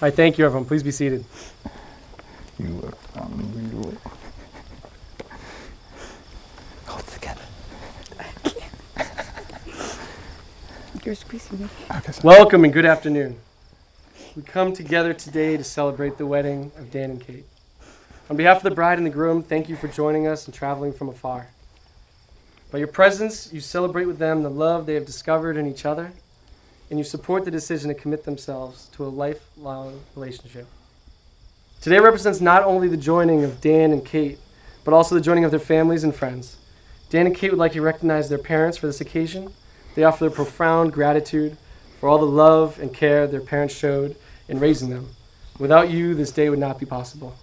right, thank you, everyone. Please be seated. You look unbelievable. Hold it together. You're squeezing me. Okay, sorry. Welcome and good afternoon. We come together today to celebrate the wedding of Dan and Kate. On behalf of the bride and the groom, thank you for joining us and traveling from afar. By your presence, you celebrate with them the love they have discovered in each other, and you support the decision to commit themselves to a lifelong relationship. Today represents not only the joining of Dan and Kate, but also the joining of their families and friends. Dan and Kate would like to recognize their parents for this occasion. They offer their profound gratitude for all the love and care their parents showed in raising them. Without you, this day would not be possible.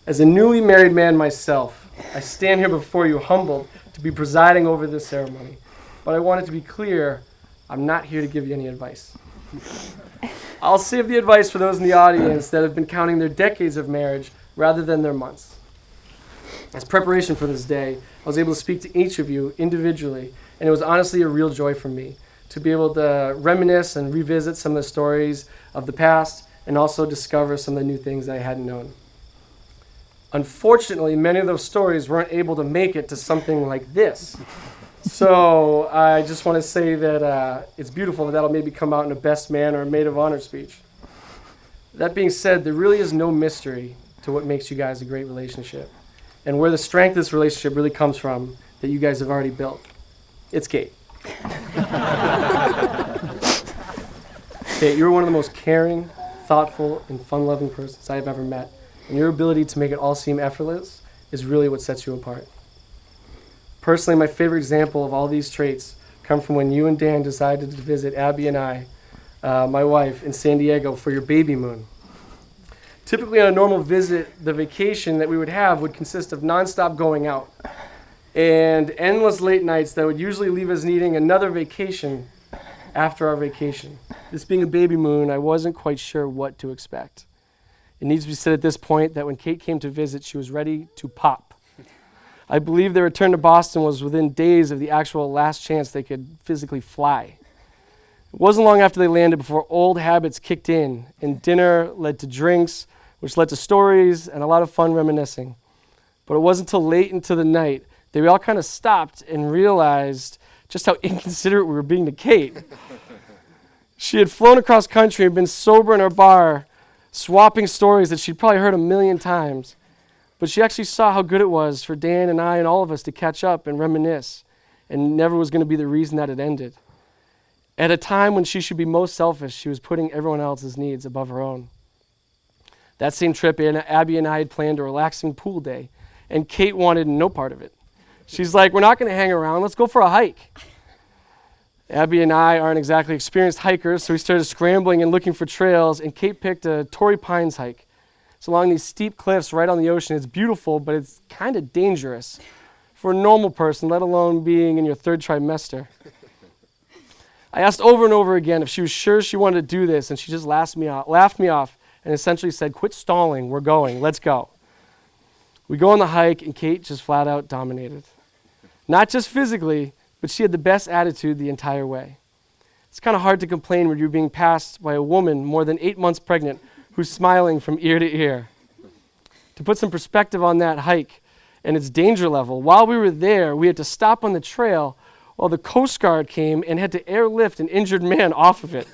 As a newly married man myself, I stand here before you humbled to be presiding over this ceremony. But I want it to be clear, I'm not here to give you any advice. I'll save the advice for those in the audience that have been counting their decades of marriage rather than their months. As preparation for this day, I was able to speak to each of you individually, and it was honestly a real joy for me to be able to reminisce and revisit some of the stories of the past and also discover some of the new things I hadn't known. Unfortunately, many of those stories weren't able to make it to something like this. So I just want to say that it's beautiful that that'll maybe come out in a best man or a maid of honor speech. That being said, there really is no mystery to what makes you guys a great relationship and where the strength of this relationship really comes from that you guys have already built. It's Kate. Kate, you're one of the most caring, thoughtful, and fun-loving persons I have ever met. And your ability to make it all seem effortless is really what sets you apart. Personally, my favorite example of all these traits come from when you and Dan decided to visit Abby and I, my wife, in San Diego for your baby moon. Typically on a normal visit, the vacation that we would have would consist of nonstop going out and endless late nights that would usually leave us needing another vacation after our vacation. This being a baby moon, I wasn't quite sure what to expect. It needs to be said at this point that when Kate came to visit, she was ready to pop. I believe their return to Boston was within days of the actual last chance they could physically fly. It wasn't long after they landed before old habits kicked in, and dinner led to drinks, which led to stories and a lot of fun reminiscing. But it wasn't until late into the night that we all kind of stopped and realized just how inconsiderate we were being to Kate. She had flown across country and been sober in our bar, swapping stories that she'd probably heard a million times. But she actually saw how good it was for Dan and I and all of us to catch up and reminisce, and never was going to be the reason that it ended. At a time when she should be most selfish, she was putting everyone else's needs above her own. That same trip, Abby and I had planned a relaxing pool day, and Kate wanted no part of it. She's like, we're not going to hang around, let's go for a hike. Abby and I aren't exactly experienced hikers, so we started scrambling and looking for trails, and Kate picked a Torrey Pines hike. It's along these steep cliffs right on the ocean. It's beautiful, but it's kind of dangerous for a normal person, let alone being in your third trimester. I asked over and over again if she was sure she wanted to do this, and she just laughed me off, and essentially said, quit stalling, we're going, let's go. We go on the hike, and Kate just flat out dominated. Not just physically, but she had the best attitude the entire way. It's kind of hard to complain when you're being passed by a woman more than 8 months pregnant who's smiling from ear to ear. To put some perspective on that hike and its danger level, while we were there, we had to stop on the trail while the Coast Guard came and had to airlift an injured man off of it.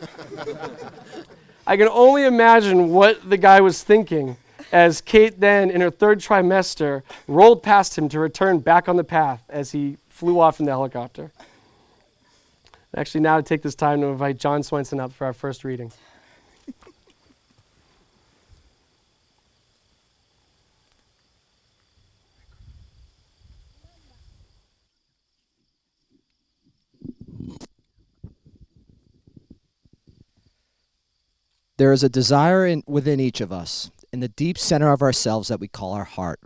I can only imagine what the guy was thinking as Kate then, in her third trimester, rolled past him to return back on the path as he flew off in the helicopter. Actually, now to take this time to invite John Swenson up for our first reading. There is a desire within each of us, in the deep center of ourselves that we call our heart.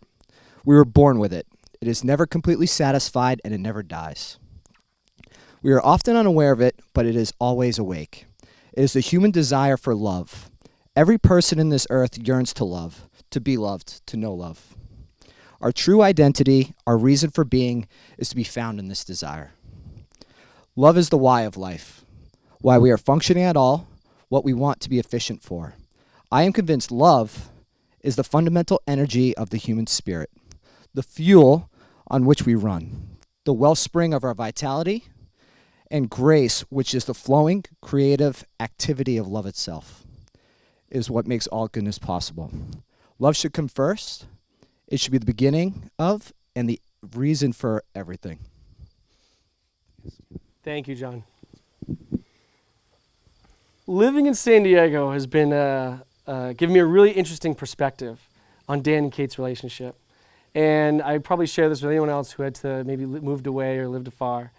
We were born with it. It is never completely satisfied, and it never dies. We are often unaware of it, but it is always awake. It is the human desire for love. Every person in this earth yearns to love, to be loved, to know love. Our true identity, our reason for being, is to be found in this desire. Love is the why of life, why we are functioning at all, what we want to be efficient for. I am convinced love is the fundamental energy of the human spirit, the fuel on which we run, the wellspring of our vitality, and grace, which is the flowing, creative activity of love itself, is what makes all goodness possible. Love should come first. It should be the beginning of and the reason for everything. Thank you, John. Living in San Diego has been given me a really interesting perspective on Dan and Kate's relationship. And I probably share this with anyone else who had to maybe moved away or lived afar.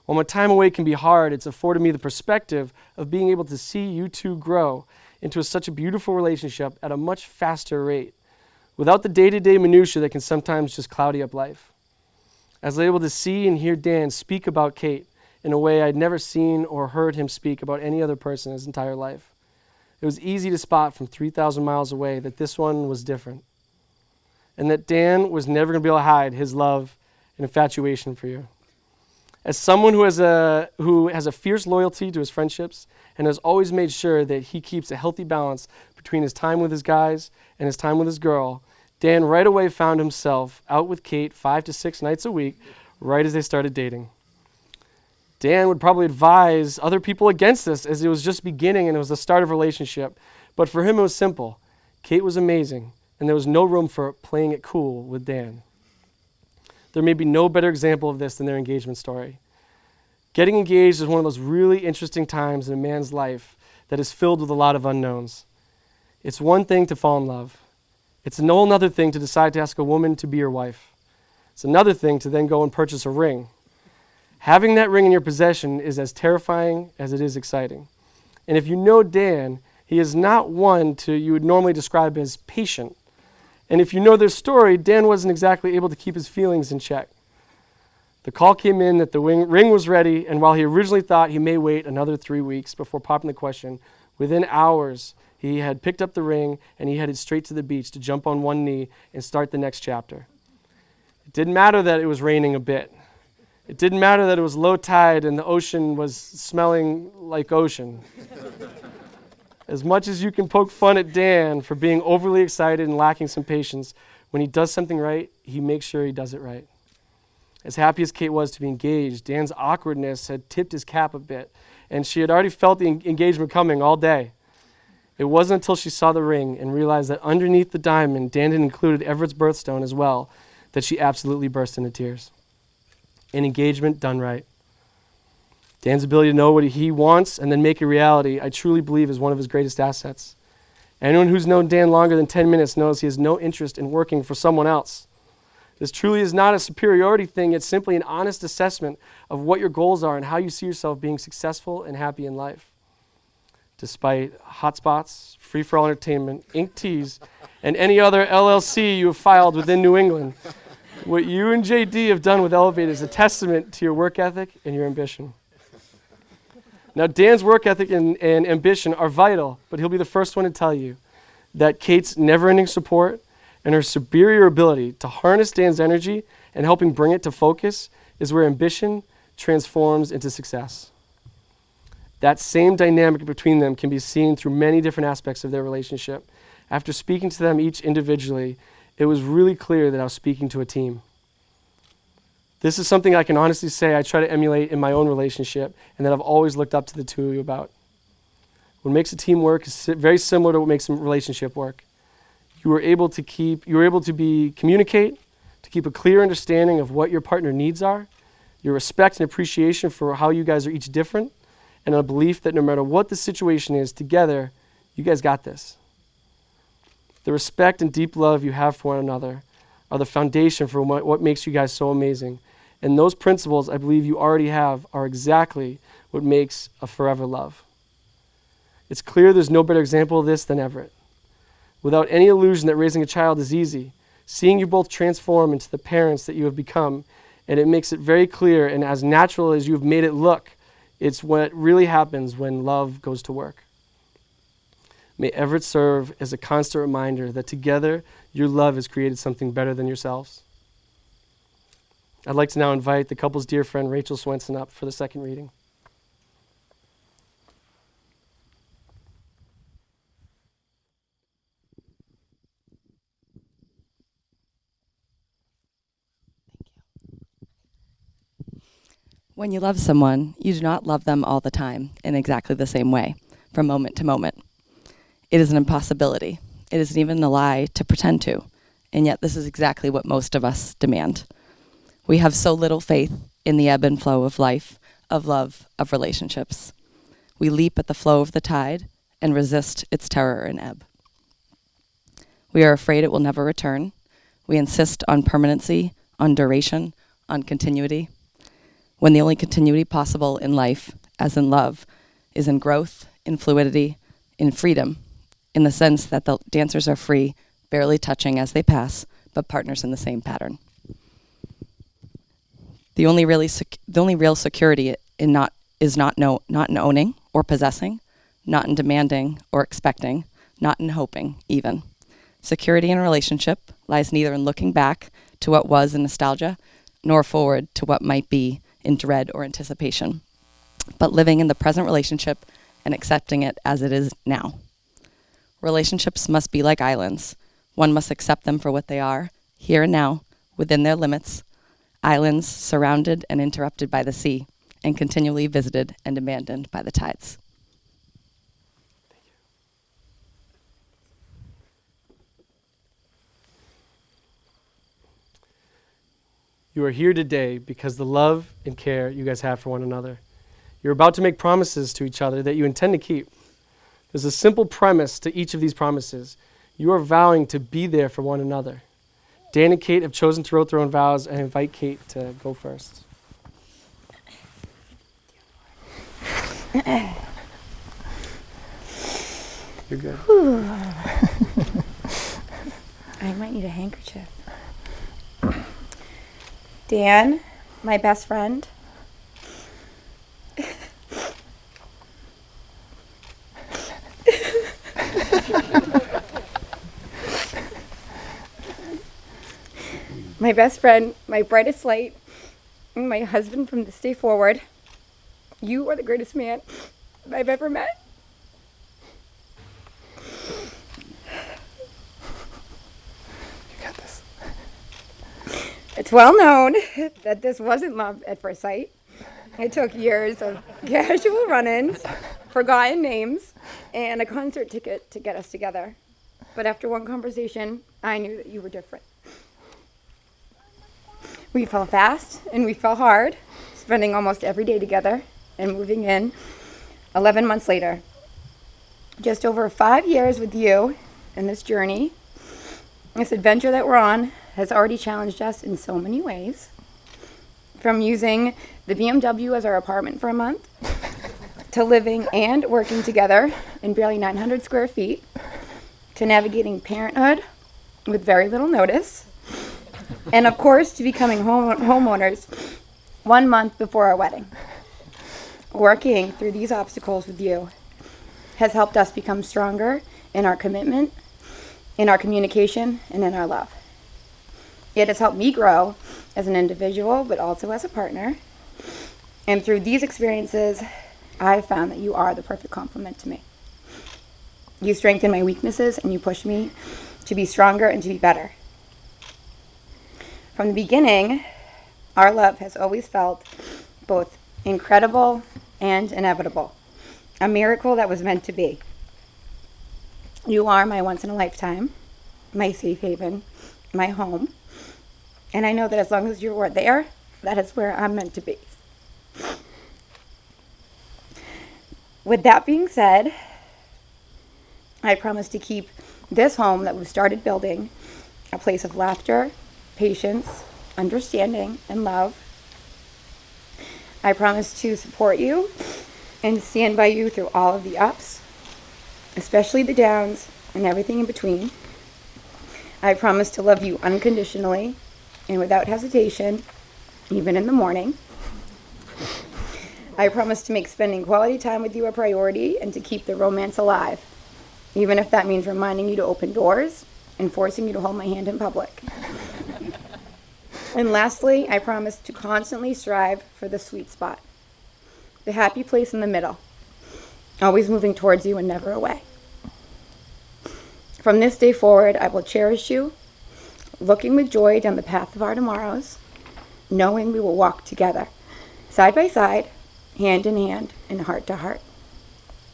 While my time away can be hard, it's afforded me the perspective of being able to see you two grow into such a beautiful relationship at a much faster rate, without the day-to-day minutia that can sometimes just cloudy up life. I was able to see and hear Dan speak about Kate in a way I'd never seen or heard him speak about any other person in his entire life. It was easy to spot from 3,000 miles away that this one was different, and that Dan was never going to be able to hide his love and infatuation for you. As someone who has a fierce loyalty to his friendships and has always made sure that he keeps a healthy balance between his time with his guys and his time with his girl, Dan right away found himself out with Kate 5 to 6 nights a week right as they started dating. Dan would probably advise other people against this as it was just beginning and it was the start of a relationship. But for him, it was simple. Kate was amazing, and there was no room for playing it cool with Dan. There may be no better example of this than their engagement story. Getting engaged is one of those really interesting times in a man's life that is filled with a lot of unknowns. It's one thing to fall in love. It's no another thing to decide to ask a woman to be your wife. It's another thing to then go and purchase a ring. Having that ring in your possession is as terrifying as it is exciting. And if you know Dan, he is not one you would normally describe as patient. And if you know their story, Dan wasn't exactly able to keep his feelings in check. The call came in that the ring was ready, and while he originally thought he may wait another 3 weeks before popping the question, within hours he had picked up the ring and he headed straight to the beach to jump on one knee and start the next chapter. It didn't matter that it was raining a bit. It didn't matter that it was low tide and the ocean was smelling like ocean. As much as you can poke fun at Dan for being overly excited and lacking some patience, when he does something right, he makes sure he does it right. As happy as Kate was to be engaged, Dan's awkwardness had tipped his cap a bit, and she had already felt the engagement coming all day. It wasn't until she saw the ring and realized that underneath the diamond, Dan had included Everett's birthstone as well, that she absolutely burst into tears. An engagement done right. Dan's ability to know what he wants and then make it reality, I truly believe, is one of his greatest assets. Anyone who's known Dan longer than 10 minutes knows he has no interest in working for someone else. This truly is not a superiority thing. It's simply an honest assessment of what your goals are and how you see yourself being successful and happy in life. Despite hotspots, free-for-all entertainment, ink teas, and any other LLC you have filed within New England, what you and JD have done with Elevate is a testament to your work ethic and your ambition. Now, Dan's work ethic and ambition are vital, but he'll be the first one to tell you that Kate's never-ending support and her superior ability to harness Dan's energy and helping bring it to focus is where ambition transforms into success. That same dynamic between them can be seen through many different aspects of their relationship. After speaking to them each individually, it was really clear that I was speaking to a team. This is something I can honestly say I try to emulate in my own relationship and that I've always looked up to the two of you about. What makes a team work is very similar to what makes a relationship work. You were able to communicate, to keep a clear understanding of what your partner needs are, your respect and appreciation for how you guys are each different, and a belief that no matter what the situation is, together, you guys got this. The respect and deep love you have for one another are the foundation for what makes you guys so amazing. And those principles I believe you already have are exactly what makes a forever love. It's clear there's no better example of this than Everett. Without any illusion that raising a child is easy, seeing you both transform into the parents that you have become, and it makes it very clear and as natural as you've made it look, it's what really happens when love goes to work. May Everett serve as a constant reminder that together your love has created something better than yourselves. I'd like to now invite the couple's dear friend Rachel Swenson up for the second reading. When you love someone, you do not love them all the time in exactly the same way, from moment to moment. It is an impossibility. It isn't even a lie to pretend to, and yet this is exactly what most of us demand. We have so little faith in the ebb and flow of life, of love, of relationships. We leap at the flow of the tide and resist its terror and ebb. We are afraid it will never return. We insist on permanency, on duration, on continuity, when the only continuity possible in life, as in love, is in growth, in fluidity, in freedom, in the sense that the dancers are free, barely touching as they pass, but partners in the same pattern. The only real security is not in owning or possessing, not in demanding or expecting, not in hoping even. Security in a relationship lies neither in looking back to what was in nostalgia, nor forward to what might be in dread or anticipation, but living in the present relationship and accepting it as it is now. Relationships must be like islands. One must accept them for what they are, here and now, within their limits, islands surrounded and interrupted by the sea, and continually visited and abandoned by the tides. You are here today because the love and care you guys have for one another. You're about to make promises to each other that you intend to keep. There's a simple premise to each of these promises. You are vowing to be there for one another. Dan and Kate have chosen to write their own vows, and I invite Kate to go first. You're good. I might need a handkerchief. Dan, my best friend. My best friend, my brightest light, and my husband from this day forward. You are the greatest man I've ever met. You got this. It's well known that this wasn't love at first sight. It took years of casual run-ins, forgotten names, and a concert ticket to get us together. But after one conversation, I knew that you were different. We fell fast and we fell hard, spending almost every day together and moving in 11 months later. Just over 5 years with you and this journey, this adventure that we're on has already challenged us in so many ways. From using the BMW as our apartment for a month, to living and working together in barely 900 square feet, to navigating parenthood with very little notice, and of course to becoming homeowners 1 month before our wedding. Working through these obstacles with you has helped us become stronger in our commitment, in our communication, and in our love. It has helped me grow as an individual, but also as a partner. And through these experiences, I've found that you are the perfect complement to me. You strengthen my weaknesses and you push me to be stronger and to be better. From the beginning, our love has always felt both incredible and inevitable, a miracle that was meant to be. You are my once in a lifetime, my safe haven, my home, and I know that as long as you are there, that is where I'm meant to be. With that being said, I promise to keep this home that we've started building a place of laughter, patience, understanding, and love. I promise to support you and stand by you through all of the ups, especially the downs and everything in between. I promise to love you unconditionally and without hesitation, even in the morning. I promise to make spending quality time with you a priority and to keep the romance alive, even if that means reminding you to open doors and forcing you to hold my hand in public. And lastly, I promise to constantly strive for the sweet spot, the happy place in the middle, always moving towards you and never away. From this day forward, I will cherish you, looking with joy down the path of our tomorrows, knowing we will walk together side by side, hand in hand, and heart to heart.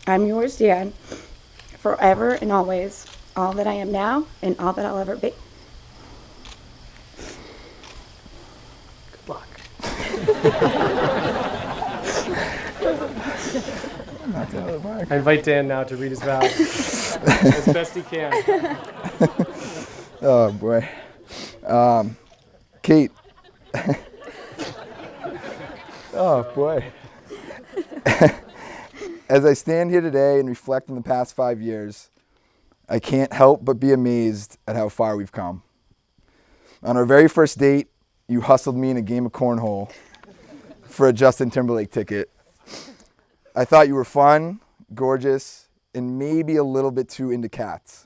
I'm yours, Dan, forever and always, all that I am now and all that I'll ever be. Good luck. I invite Dan now to read his vows as best he can. Oh, boy. Kate. Oh, boy. As I stand here today and reflect on the past 5 years, I can't help but be amazed at how far we've come. On our very first date, you hustled me in a game of cornhole for a Justin Timberlake ticket. I thought you were fun, gorgeous, and maybe a little bit too into cats.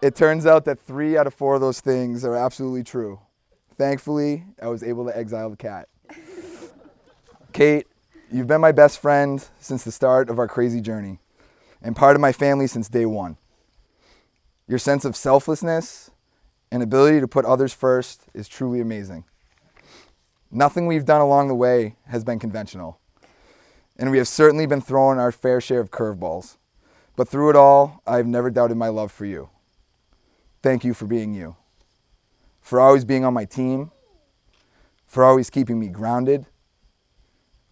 It turns out that 3 out of 4 of those things are absolutely true. Thankfully, I was able to exile the cat. Kate, you've been my best friend since the start of our crazy journey, and part of my family since day one. Your sense of selflessness and ability to put others first is truly amazing. Nothing we've done along the way has been conventional, and we have certainly been throwing our fair share of curveballs. But through it all, I've never doubted my love for you. Thank you for being you, for always being on my team, for always keeping me grounded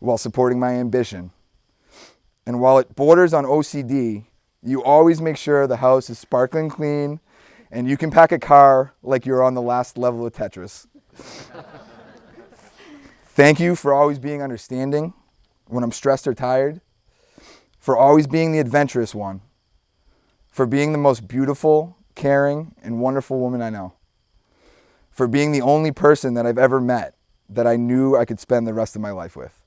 while supporting my ambition. And while it borders on OCD, you always make sure the house is sparkling clean and you can pack a car like you're on the last level of Tetris. Thank you for always being understanding when I'm stressed or tired, for always being the adventurous one, for being the most beautiful, caring, and wonderful woman I know, for being the only person that I've ever met that I knew I could spend the rest of my life with.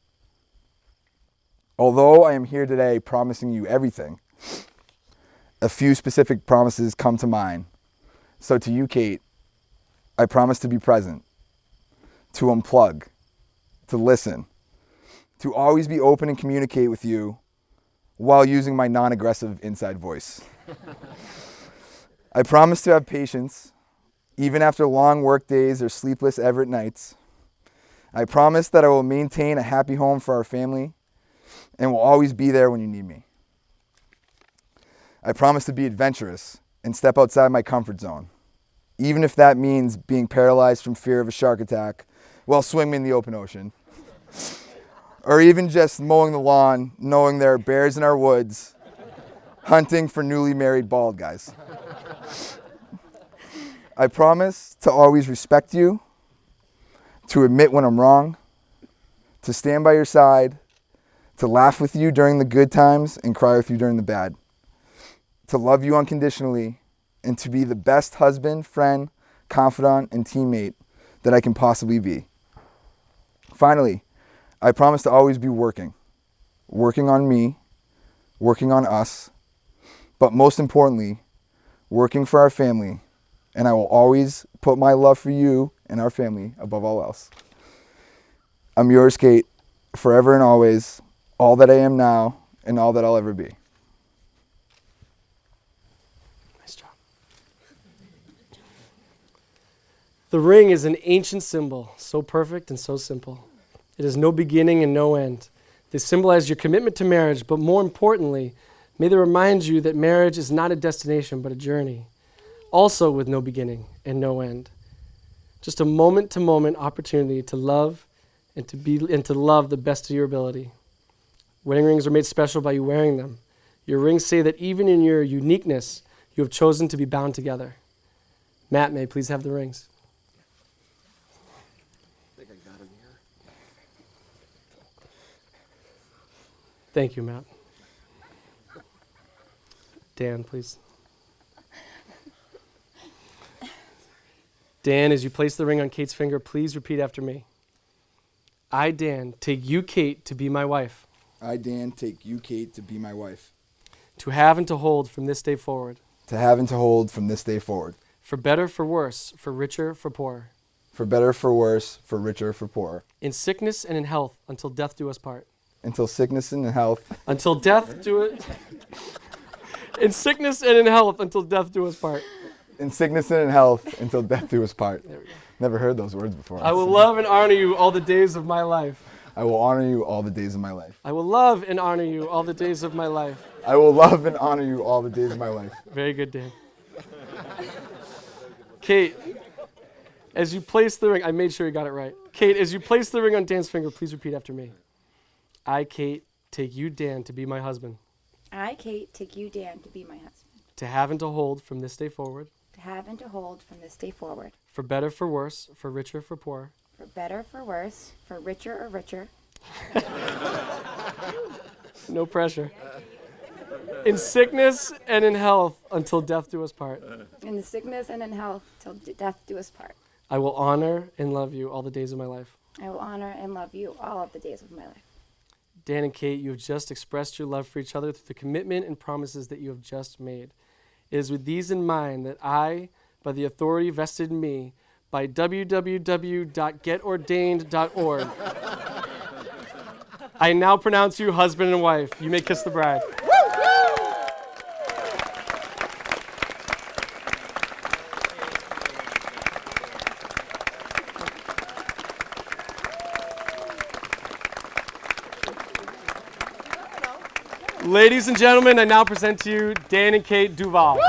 Although I am here today promising you everything, a few specific promises come to mind. So to you, Kate, I promise to be present, to unplug, to listen, to always be open and communicate with you while using my non-aggressive inside voice. I promise to have patience, even after long work days or sleepless Everett nights. I promise that I will maintain a happy home for our family and will always be there when you need me. I promise to be adventurous and step outside my comfort zone, even if that means being paralyzed from fear of a shark attack while swimming in the open ocean, or even just mowing the lawn knowing there are bears in our woods hunting for newly married bald guys. I promise to always respect you, to admit when I'm wrong, to stand by your side, to laugh with you during the good times and cry with you during the bad, to love you unconditionally, and to be the best husband, friend, confidant, and teammate that I can possibly be. Finally, I promise to always be working on me, working on us, but most importantly, working for our family, and I will always put my love for you and our family above all else. I'm yours, Kate, forever and always, all that I am now, and all that I'll ever be. Nice job. The ring is an ancient symbol, so perfect and so simple. It has no beginning and no end. They symbolize your commitment to marriage, but more importantly, may they remind you that marriage is not a destination, but a journey, also with no beginning and no end. Just a moment-to-moment opportunity to love and to love the best of your ability. Wedding rings are made special by you wearing them. Your rings say that even in your uniqueness, you have chosen to be bound together. Matt, may I please have the rings? I think I got them here. Thank you, Matt. Dan, please. Dan, as you place the ring on Kate's finger, please repeat after me. I, Dan, take you, Kate, to be my wife. I, Dan, take you, Kate, to be my wife. To have and to hold from this day forward. To have and to hold from this day forward. For better, for worse, for richer, for poorer. For better, for worse, for richer, for poorer. In sickness and in health, until death do us part. Until sickness and health. Until death do it. In sickness and in health, until death do us part. In sickness and in health, until death do us part. There we go. Never heard those words before. I will love and honor you all the days of my life. I will honor you all the days of my life. I will love and honor you all the days of my life. I will love and honor you all the days of my life. Very good, Dan. Kate, as you place the ring, I made sure you got it right. Kate, as you place the ring on Dan's finger, please repeat after me. I, Kate, take you, Dan, to be my husband. I, Kate, take you, Dan, to be my husband. To have and to hold from this day forward. To have and to hold from this day forward. For better, for worse, for richer, for poorer. For better, for worse, for richer or richer. No pressure. In sickness and in health until death do us part. In the sickness and in health, till death do us part. I will honor and love you all the days of my life. I will honor and love you all of the days of my life. Dan and Kate, you have just expressed your love for each other through the commitment and promises that you have just made. It is with these in mind that I, by the authority vested in me, by www.getordained.org, I now pronounce you husband and wife. You may kiss the bride. Ladies and gentlemen, I now present to you Dan and Kate Duval.